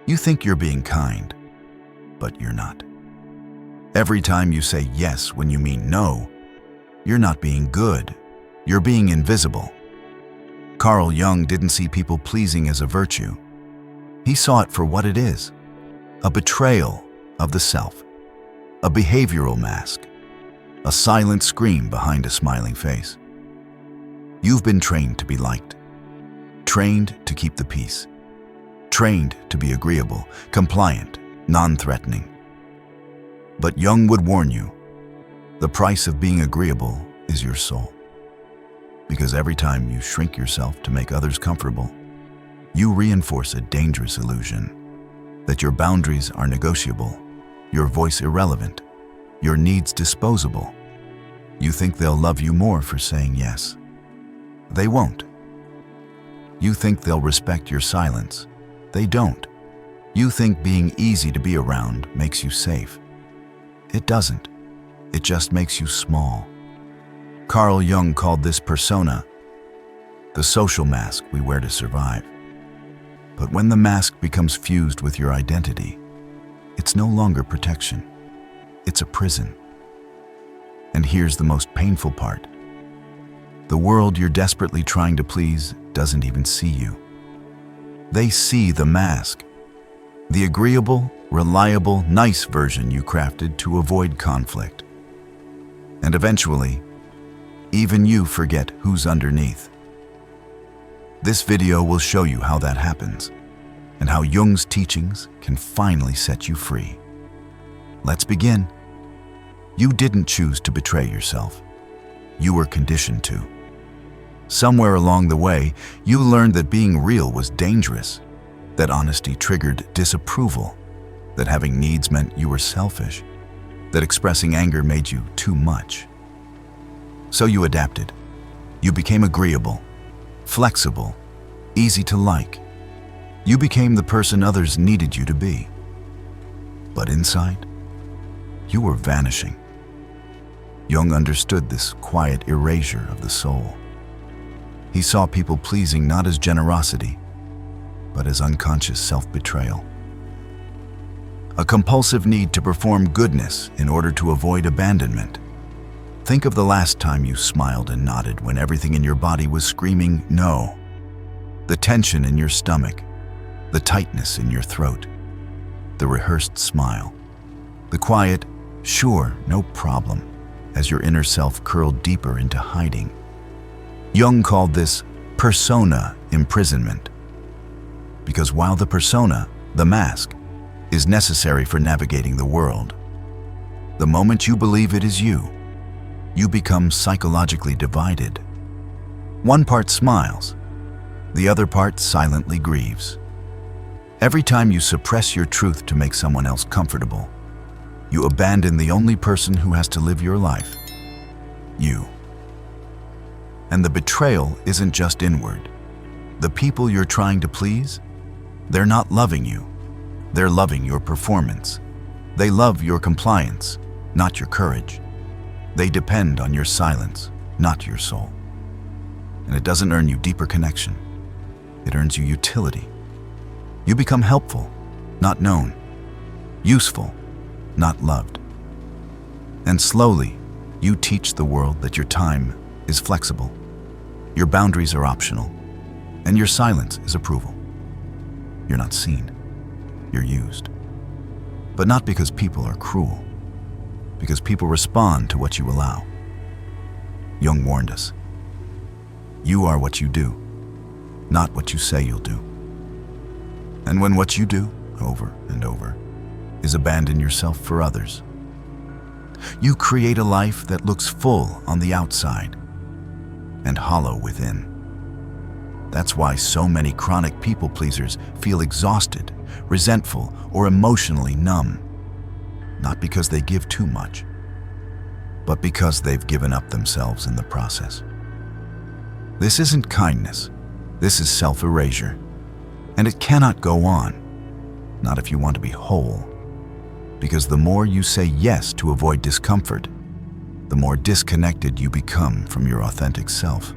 You think you're being kind, but you're not. Every time you say yes when you mean no, you're not being good, you're being invisible. Carl Jung didn't see people pleasing as a virtue. He saw it for what it is, a betrayal of the self, a behavioral mask, a silent scream behind a smiling face. You've been trained to be liked, trained to keep the peace, trained to be agreeable, compliant, non-threatening. But Jung would warn you, the price of being agreeable is your soul. Because every time you shrink yourself to make others comfortable, you reinforce a dangerous illusion that your boundaries are negotiable, your voice irrelevant, your needs disposable. You think they'll love you more for saying yes. They won't. You think they'll respect your silence. They don't. You think being easy to be around makes you safe. It doesn't. It just makes you small. Carl Jung called this persona the social mask we wear to survive. But when the mask becomes fused with your identity, it's no longer protection. It's a prison. And here's the most painful part. The world you're desperately trying to please doesn't even see you. They see the mask, the agreeable, reliable, nice version you crafted to avoid conflict. And eventually, even you forget who's underneath. This video will show you how that happens and how Jung's teachings can finally set you free. Let's begin. You didn't choose to betray yourself. You were conditioned to. Somewhere along the way, you learned that being real was dangerous, that honesty triggered disapproval, that having needs meant you were selfish, that expressing anger made you too much. So you adapted. You became agreeable, flexible, easy to like. You became the person others needed you to be. But inside, you were vanishing. Jung understood this quiet erasure of the soul. He saw people pleasing not as generosity, but as unconscious self-betrayal. A compulsive need to perform goodness in order to avoid abandonment. Think of the last time you smiled and nodded when everything in your body was screaming no. The tension in your stomach, the tightness in your throat, the rehearsed smile, the quiet, sure, no problem, as your inner self curled deeper into hiding. Jung called this persona imprisonment. Because while the persona, the mask, is necessary for navigating the world, the moment you believe it is you become psychologically divided. One part smiles, the other part silently grieves. Every time you suppress your truth to make someone else comfortable, you abandon the only person who has to live your life, you. And the betrayal isn't just inward. The people you're trying to please, they're not loving you. They're loving your performance. They love your compliance, not your courage. They depend on your silence, not your soul. And it doesn't earn you deeper connection. It earns you utility. You become helpful, not known. Useful, not loved. And slowly, you teach the world that your time is flexible, your boundaries are optional, and your silence is approval. You're not seen, you're used. But not because people are cruel, because people respond to what you allow. Jung warned us. You are what you do, not what you say you'll do. And when what you do, over and over, is abandon yourself for others, you create a life that looks full on the outside and hollow within. That's why so many chronic people pleasers feel exhausted, resentful, or emotionally numb. Not because they give too much, but because they've given up themselves in the process. This isn't kindness, this is self-erasure. And it cannot go on, not if you want to be whole. Because the more you say yes to avoid discomfort, the more disconnected you become from your authentic self.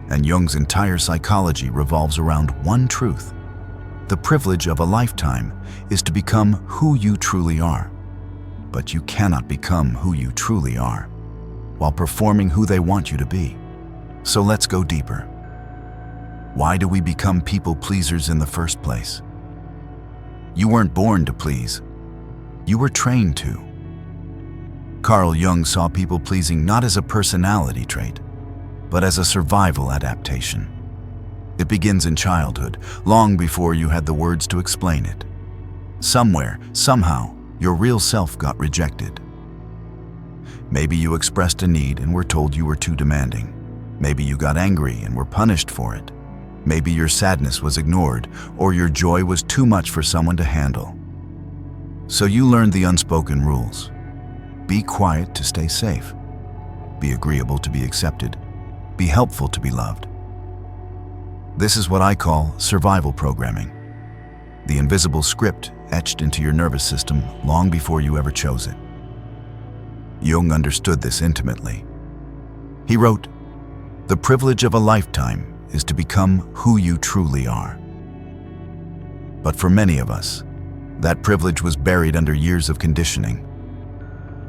And Jung's entire psychology revolves around one truth. The privilege of a lifetime is to become who you truly are. But you cannot become who you truly are while performing who they want you to be. So let's go deeper. Why do we become people pleasers in the first place? You weren't born to please. You were trained to. Carl Jung saw people pleasing not as a personality trait, but as a survival adaptation. It begins in childhood, long before you had the words to explain it. Somewhere, somehow, your real self got rejected. Maybe you expressed a need and were told you were too demanding. Maybe you got angry and were punished for it. Maybe your sadness was ignored, or your joy was too much for someone to handle. So you learned the unspoken rules. Be quiet to stay safe. Be agreeable to be accepted. Be helpful to be loved. This is what I call survival programming. The invisible script etched into your nervous system long before you ever chose it. Jung understood this intimately. He wrote, "The privilege of a lifetime is to become who you truly are." But for many of us, that privilege was buried under years of conditioning.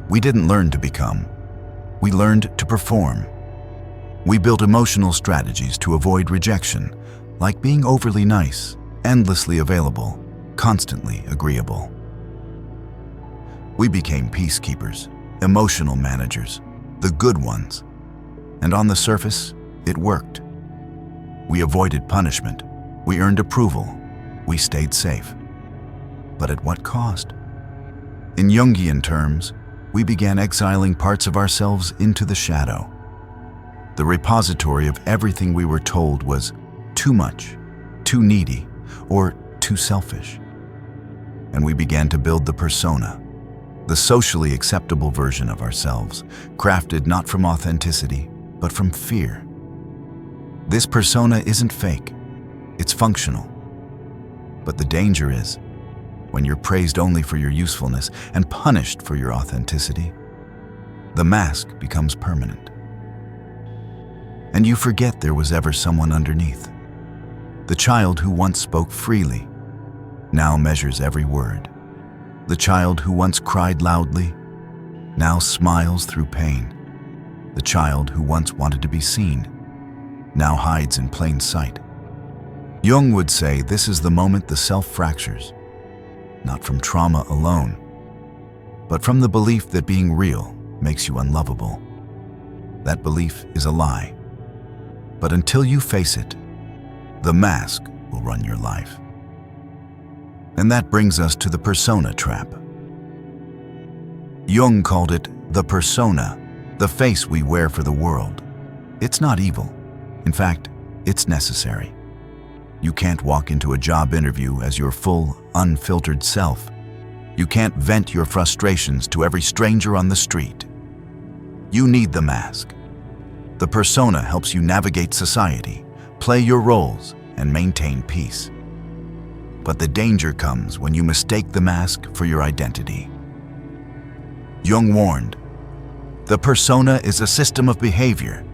We didn't learn to become. We learned to perform. We built emotional strategies to avoid rejection, like being overly nice, endlessly available, constantly agreeable. We became peacekeepers, emotional managers, the good ones. And on the surface, it worked. We avoided punishment. We earned approval. We stayed safe. But at what cost? In Jungian terms, we began exiling parts of ourselves into the shadow. The repository of everything we were told was too much, too needy, or too selfish. And we began to build the persona, the socially acceptable version of ourselves, crafted not from authenticity, but from fear. This persona isn't fake, it's functional. But the danger is, when you're praised only for your usefulness and punished for your authenticity, the mask becomes permanent. And you forget there was ever someone underneath. The child who once spoke freely now measures every word. The child who once cried loudly now smiles through pain. The child who once wanted to be seen now hides in plain sight. Jung would say this is the moment the self fractures, not from trauma alone, but from the belief that being real makes you unlovable. That belief is a lie. But until you face it, the mask will run your life. And that brings us to the persona trap. Jung called it the persona, the face we wear for the world. It's not evil. In fact, it's necessary. You can't walk into a job interview as your full, unfiltered self. You can't vent your frustrations to every stranger on the street. You need the mask. The persona helps you navigate society, play your roles, and maintain peace. But the danger comes when you mistake the mask for your identity. Jung warned, the persona is a system of behavior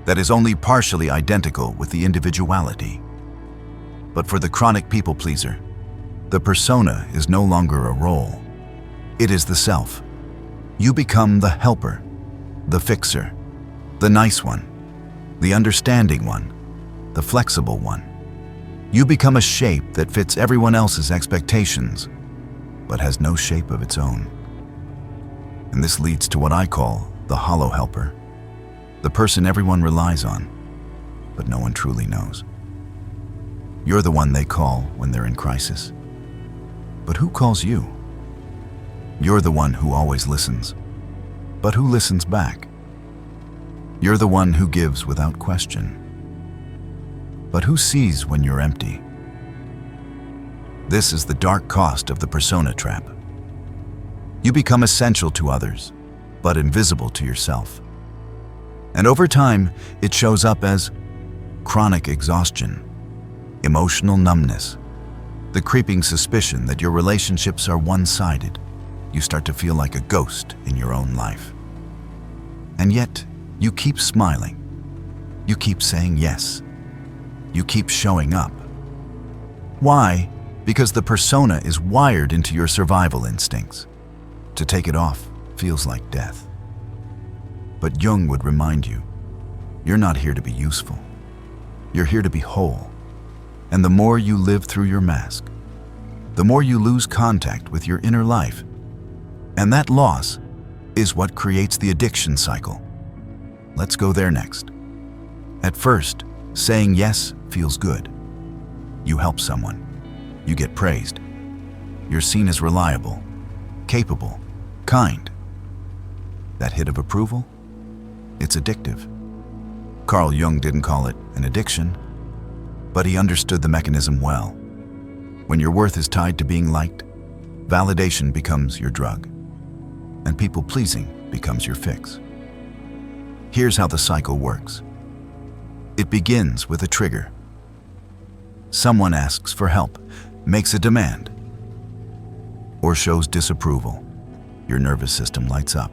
that is only partially identical with the individuality. But for the chronic people pleaser, the persona is no longer a role. It is the self. You become the helper, the fixer, the nice one, the understanding one, the flexible one. You become a shape that fits everyone else's expectations, but has no shape of its own. And this leads to what I call the hollow helper, the person everyone relies on, but no one truly knows. You're the one they call when they're in crisis. But who calls you? You're the one who always listens, but who listens back? You're the one who gives without question. But who sees when you're empty? This is the dark cost of the persona trap. You become essential to others, but invisible to yourself. And over time, it shows up as chronic exhaustion, emotional numbness, the creeping suspicion that your relationships are one-sided. You start to feel like a ghost in your own life. And yet, you keep smiling. You keep saying yes. You keep showing up. Why? Because the persona is wired into your survival instincts. To take it off feels like death. But Jung would remind you, you're not here to be useful. You're here to be whole. And the more you live through your mask, the more you lose contact with your inner life. And that loss is what creates the addiction cycle. Let's go there next. At first, saying yes feels good. You help someone. You get praised. You're seen as reliable, capable, kind. That hit of approval? It's addictive. Carl Jung didn't call it an addiction, but he understood the mechanism well. When your worth is tied to being liked, validation becomes your drug, and people-pleasing becomes your fix. Here's how the cycle works. It begins with a trigger. Someone asks for help, makes a demand, or shows disapproval. Your nervous system lights up.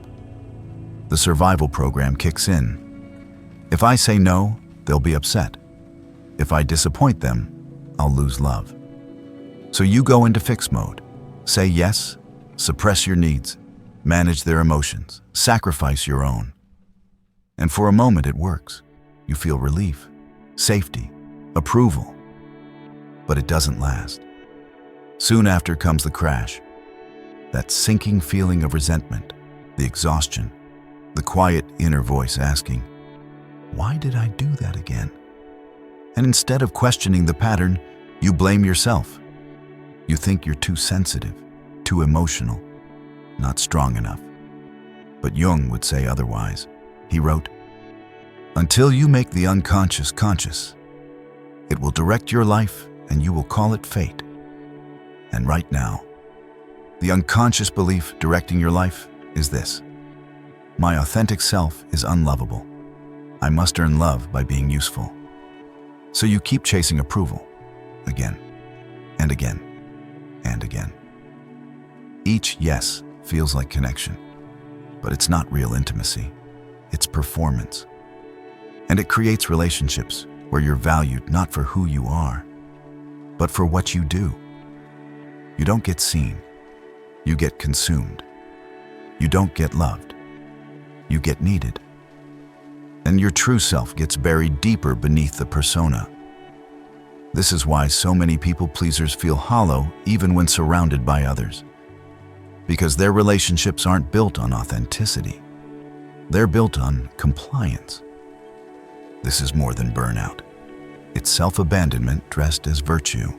The survival program kicks in. If I say no, they'll be upset. If I disappoint them, I'll lose love. So you go into fix mode. Say yes, suppress your needs, manage their emotions, sacrifice your own. And for a moment it works. You feel relief, safety, approval. But it doesn't last. Soon after comes the crash. That sinking feeling of resentment, the exhaustion, the quiet inner voice asking, why did I do that again? And instead of questioning the pattern, you blame yourself. You think you're too sensitive, too emotional, not strong enough. But Jung would say otherwise. He wrote, until you make the unconscious conscious, it will direct your life and you will call it fate. And right now, the unconscious belief directing your life is this: my authentic self is unlovable. I must earn love by being useful. So you keep chasing approval, again, and again, and again. Each yes feels like connection, but it's not real intimacy. It's performance. And it creates relationships where you're valued not for who you are, but for what you do. You don't get seen. You get consumed. You don't get loved. You get needed. And your true self gets buried deeper beneath the persona. This is why so many people-pleasers feel hollow even when surrounded by others. Because their relationships aren't built on authenticity. They're built on compliance. This is more than burnout. It's self-abandonment dressed as virtue.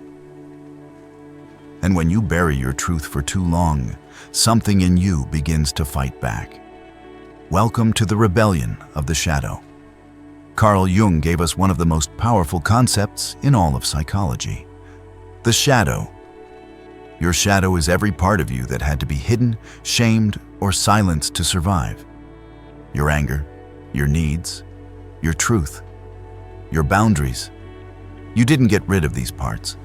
And when you bury your truth for too long, something in you begins to fight back. Welcome to the rebellion of the shadow. Carl Jung gave us one of the most powerful concepts in all of psychology. The shadow. Your shadow is every part of you that had to be hidden, shamed, or silenced to survive. Your anger, your needs, your truth, your boundaries. You didn't get rid of these parts.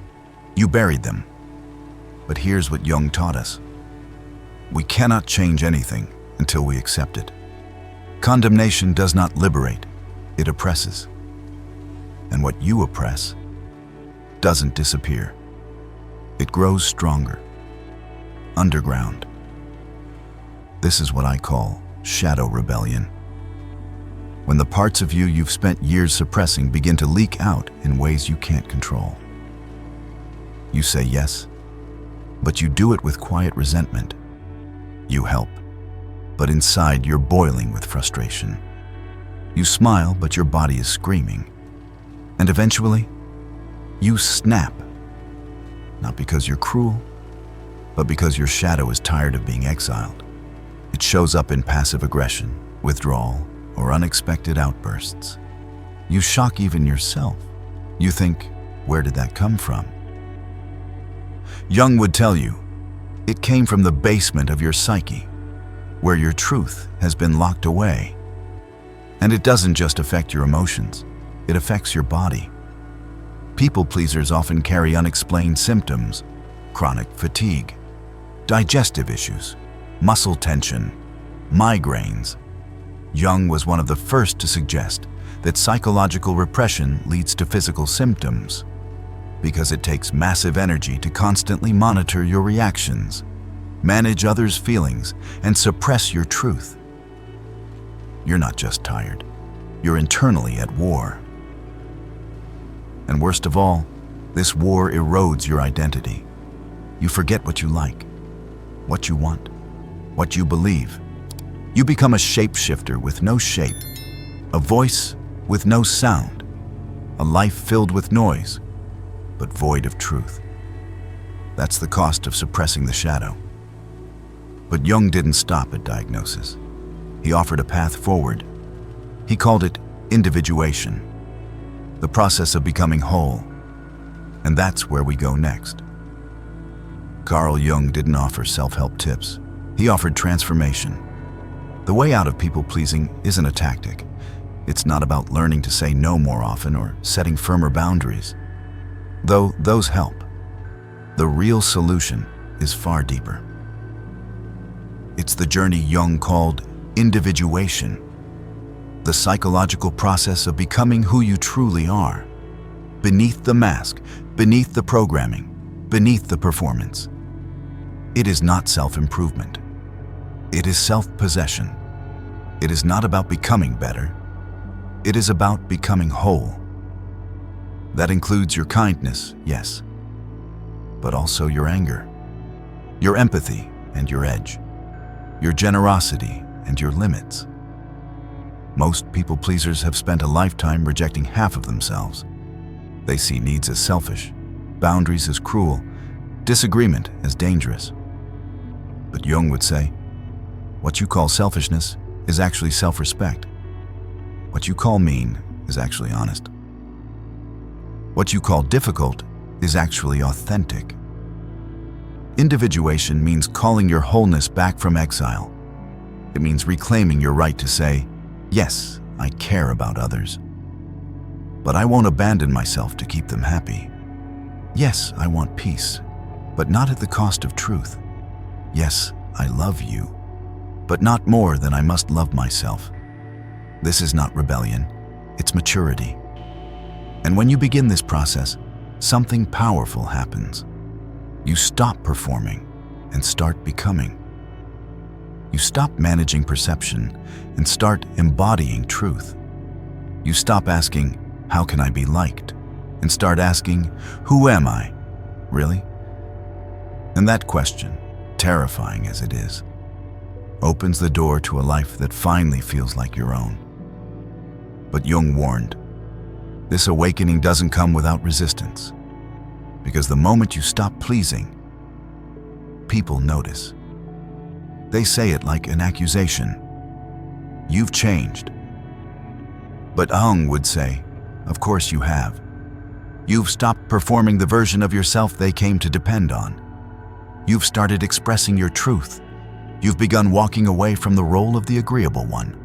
You buried them. But here's what Jung taught us. We cannot change anything until we accept it. Condemnation does not liberate, it oppresses. And what you oppress doesn't disappear. It grows stronger, underground. This is what I call shadow rebellion. When the parts of you you've spent years suppressing begin to leak out in ways you can't control. You say yes, but you do it with quiet resentment. You help, but inside you're boiling with frustration. You smile, but your body is screaming. And eventually, you snap. Not because you're cruel, but because your shadow is tired of being exiled. It shows up in passive aggression, withdrawal, or unexpected outbursts. You shock even yourself. You think, where did that come from? Jung would tell you, it came from the basement of your psyche, where your truth has been locked away. And it doesn't just affect your emotions, it affects your body. People-pleasers often carry unexplained symptoms, chronic fatigue, digestive issues, muscle tension, migraines. Jung was one of the first to suggest that psychological repression leads to physical symptoms. because it takes massive energy to constantly monitor your reactions, manage others' feelings, and suppress your truth. You're not just tired, you're internally at war. And worst of all, this war erodes your identity. You forget what you like, what you want, what you believe. You become a shapeshifter with no shape, a voice with no sound, a life filled with noise, but void of truth. That's the cost of suppressing the shadow. But Jung didn't stop at diagnosis. He offered a path forward. He called it individuation, the process of becoming whole. And that's where we go next. Carl Jung didn't offer self-help tips. He offered transformation. The way out of people-pleasing isn't a tactic. It's not about learning to say no more often or setting firmer boundaries. Though those help, the real solution is far deeper. It's the journey Jung called individuation, the psychological process of becoming who you truly are, beneath the mask, beneath the programming, beneath the performance. It is not self-improvement. It is self-possession. It is not about becoming better. It is about becoming whole. That includes your kindness, yes, but also your anger, your empathy and your edge, your generosity and your limits. Most people-pleasers have spent a lifetime rejecting half of themselves. They see needs as selfish, boundaries as cruel, disagreement as dangerous. But Jung would say, what you call selfishness is actually self-respect. What you call mean is actually honest. What you call difficult is actually authentic. Individuation means calling your wholeness back from exile. It means reclaiming your right to say, yes, I care about others, but I won't abandon myself to keep them happy. Yes, I want peace, but not at the cost of truth. Yes, I love you, but not more than I must love myself. This is not rebellion, it's maturity. And when you begin this process, something powerful happens. You stop performing and start becoming. You stop managing perception and start embodying truth. You stop asking, how can I be liked? And start asking, who am I, really? And that question, terrifying as it is, opens the door to a life that finally feels like your own. But Jung warned, this awakening doesn't come without resistance, because the moment you stop pleasing, people notice. They say it like an accusation. You've changed. But Jung would say, of course you have. You've stopped performing the version of yourself they came to depend on. You've started expressing your truth. You've begun walking away from the role of the agreeable one.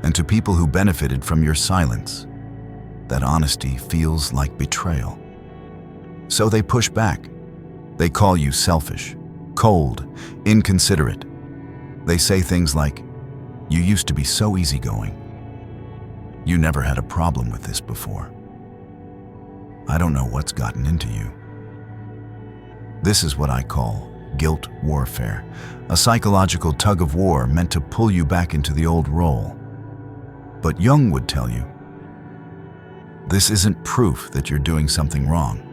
And to people who benefited from your silence, that honesty feels like betrayal. So they push back. They call you selfish, cold, inconsiderate. They say things like, you used to be so easygoing. You never had a problem with this before. I don't know what's gotten into you. This is what I call guilt warfare, a psychological tug of war meant to pull you back into the old role. But Jung would tell you, this isn't proof that you're doing something wrong.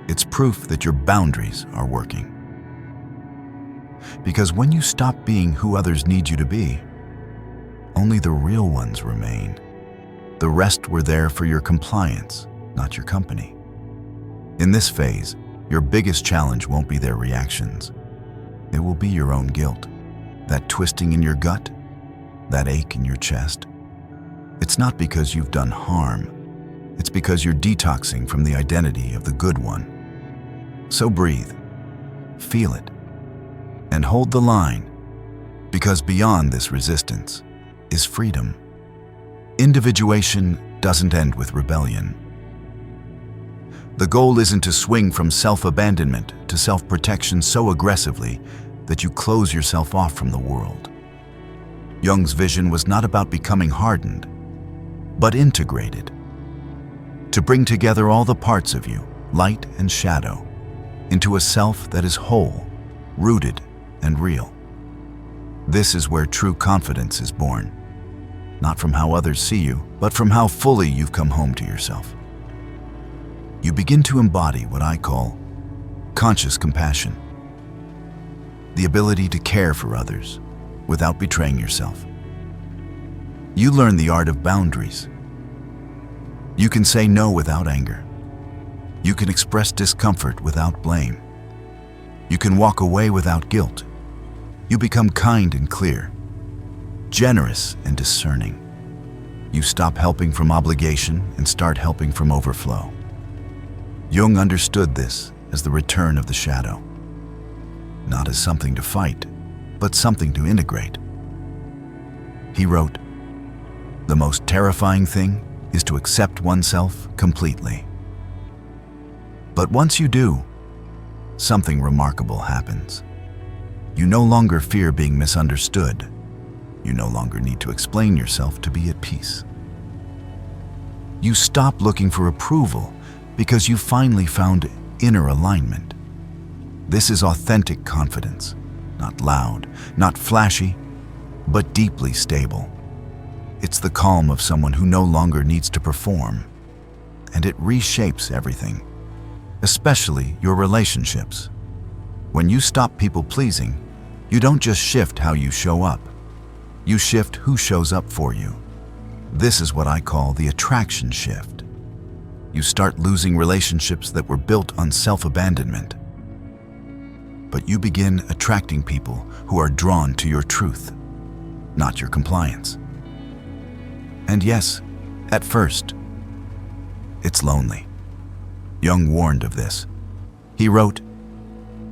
It's proof that your boundaries are working. Because when you stop being who others need you to be, only the real ones remain. The rest were there for your compliance, not your company. In this phase, your biggest challenge won't be their reactions. It will be your own guilt, that twisting in your gut, that ache in your chest. It's not because you've done harm. It's because you're detoxing from the identity of the good one. So breathe, feel it, and hold the line, because beyond this resistance is freedom. Individuation doesn't end with rebellion. The goal isn't to swing from self-abandonment to self-protection so aggressively that you close yourself off from the world. Jung's vision was not about becoming hardened, but integrated. to bring together all the parts of you, light and shadow, into a self that is whole, rooted, and real. This is where true confidence is born, not from how others see you, but from how fully you've come home to yourself. You begin to embody what I call conscious compassion, the ability to care for others without betraying yourself. You learn the art of boundaries. You can say no without anger. You can express discomfort without blame. You can walk away without guilt. You become kind and clear, generous and discerning. You stop helping from obligation and start helping from overflow. Jung understood this as the return of the shadow, not as something to fight, but something to integrate. He wrote, "The most terrifying thing is to accept oneself completely. But once you do, something remarkable happens. You no longer fear being misunderstood. You no longer need to explain yourself to be at peace. You stop looking for approval because you finally found inner alignment. This is authentic confidence, not loud, not flashy, but deeply stable. It's the calm of someone who no longer needs to perform, and it reshapes everything, especially your relationships. When you stop people-pleasing, you don't just shift how you show up, you shift who shows up for you. This is what I call the attraction shift. You start losing relationships that were built on self-abandonment, but you begin attracting people who are drawn to your truth, not your compliance. And yes, at first, it's lonely. Jung warned of this. He wrote,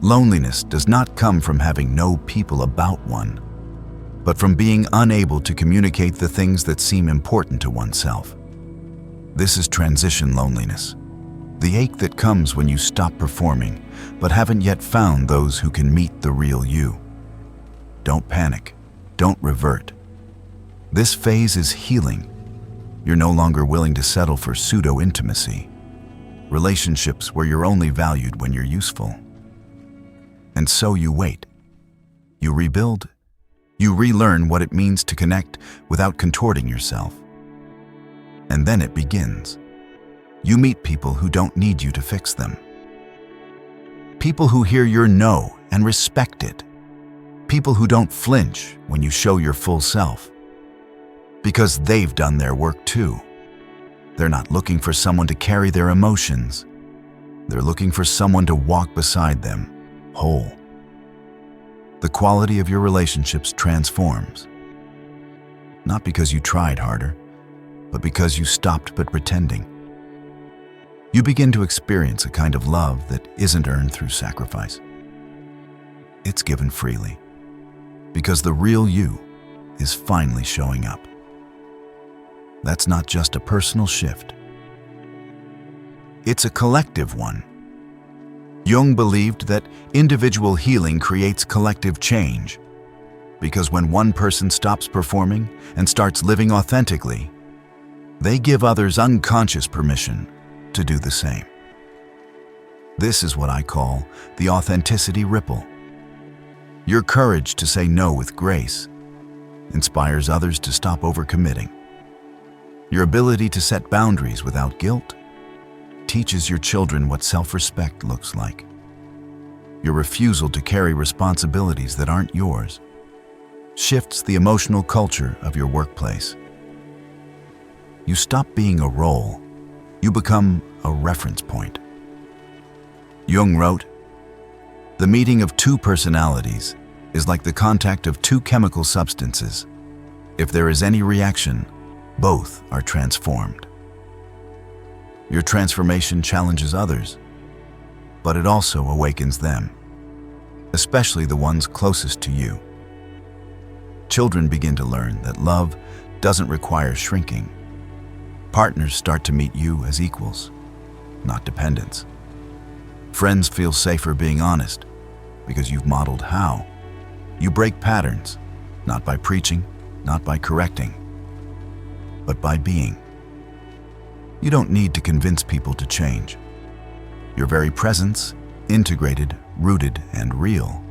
"Loneliness does not come from having no people about one, but from being unable to communicate the things that seem important to oneself. This is transition loneliness, the ache that comes when you stop performing, but haven't yet found those who can meet the real you. Don't panic, don't revert. This phase is healing. You're no longer willing to settle for pseudo-intimacy, relationships where you're only valued when you're useful. And so you wait. You rebuild. You relearn what it means to connect without contorting yourself. And then it begins. You meet people who don't need you to fix them. People who hear your no and respect it. People who don't flinch when you show your full self. Because they've done their work too. They're not looking for someone to carry their emotions. They're looking for someone to walk beside them, whole. The quality of your relationships transforms. Not because you tried harder, but because you stopped pretending. You begin to experience a kind of love that isn't earned through sacrifice. It's given freely, because the real you is finally showing up. That's not just a personal shift. It's a collective one. Jung believed that individual healing creates collective change, because when one person stops performing and starts living authentically, they give others unconscious permission to do the same. This is what I call the authenticity ripple. Your courage to say no with grace inspires others to stop overcommitting. Your ability to set boundaries without guilt teaches your children what self-respect looks like. Your refusal to carry responsibilities that aren't yours shifts the emotional culture of your workplace. You stop being a role. You become a reference point. Jung wrote, "The meeting of two personalities is like the contact of two chemical substances. If there is any reaction, both are transformed." Your transformation challenges others, but it also awakens them, especially the ones closest to you. Children begin to learn that love doesn't require shrinking. Partners start to meet you as equals, not dependents. Friends feel safer being honest because you've modeled how. You break patterns, not by preaching, not by correcting, but by being. You don't need to convince people to change. Your very presence, integrated, rooted, and real,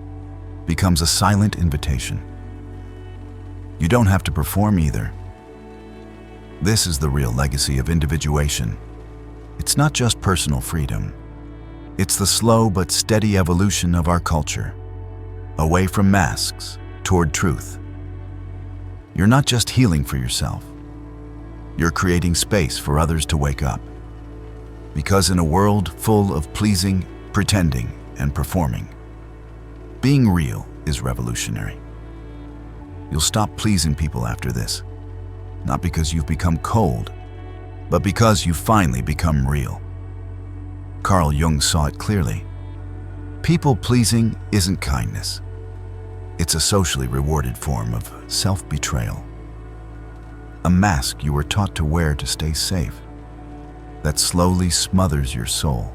becomes a silent invitation. You don't have to perform either. This is the real legacy of individuation. It's not just personal freedom. It's the slow but steady evolution of our culture, away from masks, toward truth. You're not just healing for yourself. You're creating space for others to wake up. Because in a world full of pleasing, pretending, and performing, being real is revolutionary. You'll stop pleasing people after this, not because you've become cold, but because you've finally become real. Carl Jung saw it clearly. People-pleasing isn't kindness. It's a socially rewarded form of self-betrayal. A mask you were taught to wear to stay safe, that slowly smothers your soul.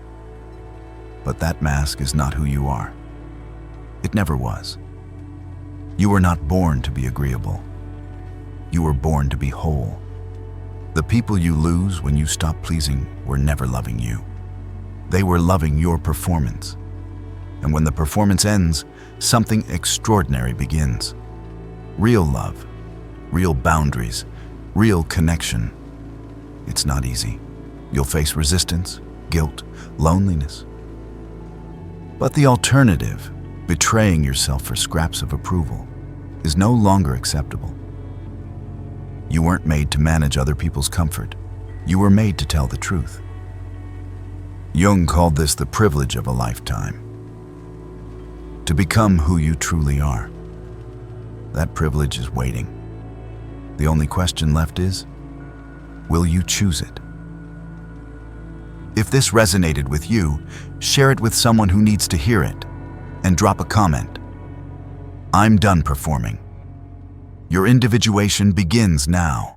But that mask is not who you are. It never was. You were not born to be agreeable. You were born to be whole. The people you lose when you stop pleasing were never loving you. They were loving your performance. And when the performance ends, something extraordinary begins. Real love, real boundaries, real connection. It's not easy. You'll face resistance, guilt, loneliness. But the alternative, betraying yourself for scraps of approval, is no longer acceptable. You weren't made to manage other people's comfort. You were made to tell the truth. Jung called this the privilege of a lifetime. To become who you truly are. That privilege is waiting. The only question left is, will you choose it? If this resonated with you, share it with someone who needs to hear it, and drop a comment. I'm done performing. Your individuation begins now.